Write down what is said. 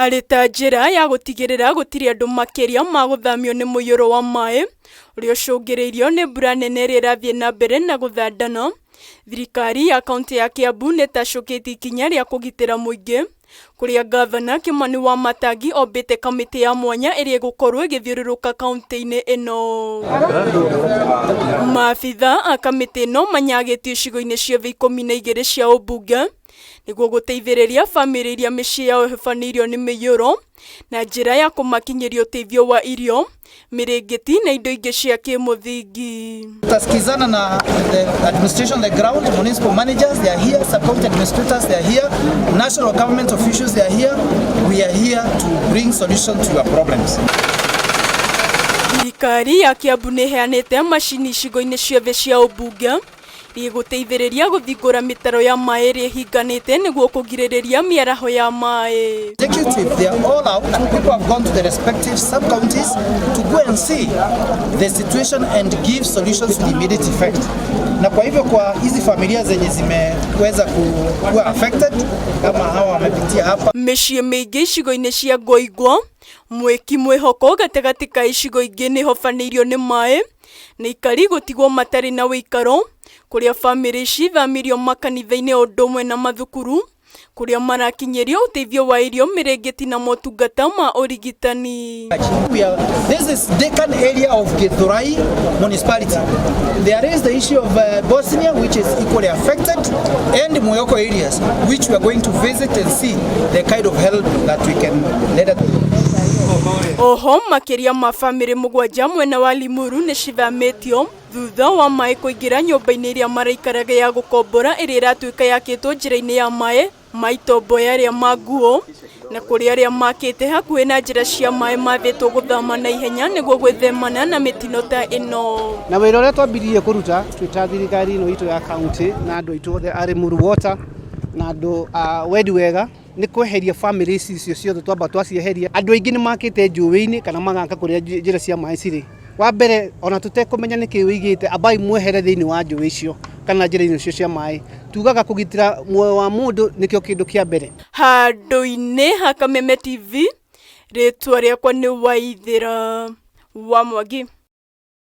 arĩ ta njĩra ya gũtigĩrĩra gũtirĩ andũ makĩria ma gũthamio nĩ mũiyũro wa maĩ ũrĩa ũcũngĩrĩirio nĩ mbura nene ĩrĩa ĩrathiĩ na mbere na gũthandana. Thirikari ya kaunti ya Kiambu nĩtacũkĩtie ikinya rĩa kũgitĩra mũingĩ, kũrĩa gavana Kimani Wamatangi ombĩte kamĩtĩ ya mwanya ĩrĩa ĩgũkorwo ĩgĩthiũrũrũka kaunti-inĩ ĩno. Maabitha a kamĩtĩ ĩno manyagĩtio icigo-inĩ ciothe 12 cia ũmbunge nĩguo gũteithĩrĩria bamĩrĩ iria mĩciĩ yao ĩhobanĩirio nĩ mĩiyũro na njĩra ya kũmakinyĩria ũteithio wa irio, mĩrĩngĩti na indo ingĩ cia kĩmũthingi. Tutasikizana na the administration on the ground, municipal managers they are here, sub-county administrators they are here, national government officials they are here. We are here to bring solution to your problems. Thirikari ya Kiambu nĩheanĩte macini icigo-inĩ ciothe cia ũmbunge gũteithĩrĩria gũthingũra mĩtaro ya maĩ ĩrĩa ĩhinganĩte nĩguo kũgirĩrĩria mĩaraho ya maĩ. Executive, they are all out. People have gone to the respective sub-counties to go and see the situation and give solutions with immediate effect. Na kwa hivyo kwa hizi familia zenye zimeweza kuwa affected kama hawa wamepitia hapa, mĩciĩ mĩingĩ icigo-inĩ cia Ngoigwo, Mwiki, Mwĩhoko gatagatĩ ka icigo ingĩ nĩhobanĩirio nĩ maĩ na ikari gũtigwo matarĩ na wĩikaro, kũrĩa bamĩrĩ ici thamirio makanitha-inĩ o ũndũ ũmwe na mathukuru, kũrĩa marakinyĩrio ũteithio wa irio, mĩrĩngĩti na motungata ma ũrigitani. This is Dekan area of Githurai municipality. There is the issue of Bosnia, which is equally affected, and Moyoko areas, which we are going to visit and see the kind of help that we can let it. Oho makĩria ma bamĩrĩ 7 mwena wa Limuru nĩcithamĩtio thutha wa maĩ kũingĩra nyũmba-inĩ ĩrĩa maraikaraga ya gũkombora ĩrĩa ĩratuĩka yakĩtwo njĩra-inĩ ya maĩ ma itomboya arĩa ma nguo, na kũrĩ arĩa makĩte hakuhĩ na njĩra cia maĩ mathĩtwo gũthama na ihenya nĩguo gwĩthemana na mĩtino ta ĩno. Na wĩra ũrĩa twambirie kũruta twĩta thirikari ĩno itũ ya kaunti na andũ aitũ othe a Limuru Water na andũ a Wendi Wega nĩ kweheria family icio ciothe twamba twacieheria. Andũ aingĩ nĩ makĩte njũĩ-inĩ kana magaka kũrĩa njĩra cia maĩ cirĩ. Wa mbere ona tũtekũmenya nĩkĩ wĩigĩte, ambai mwehere thĩinĩ wa njũĩ icio kana njĩra-inĩ icio cia maĩ. Tugaga kũgitĩra muoyo wa mũndũ nĩkĩo kĩndũ kĩa mbere. Handũ-inĩ ha Kameme TV, rĩtwa rĩakwa nĩ Waithĩra wa Mwangi.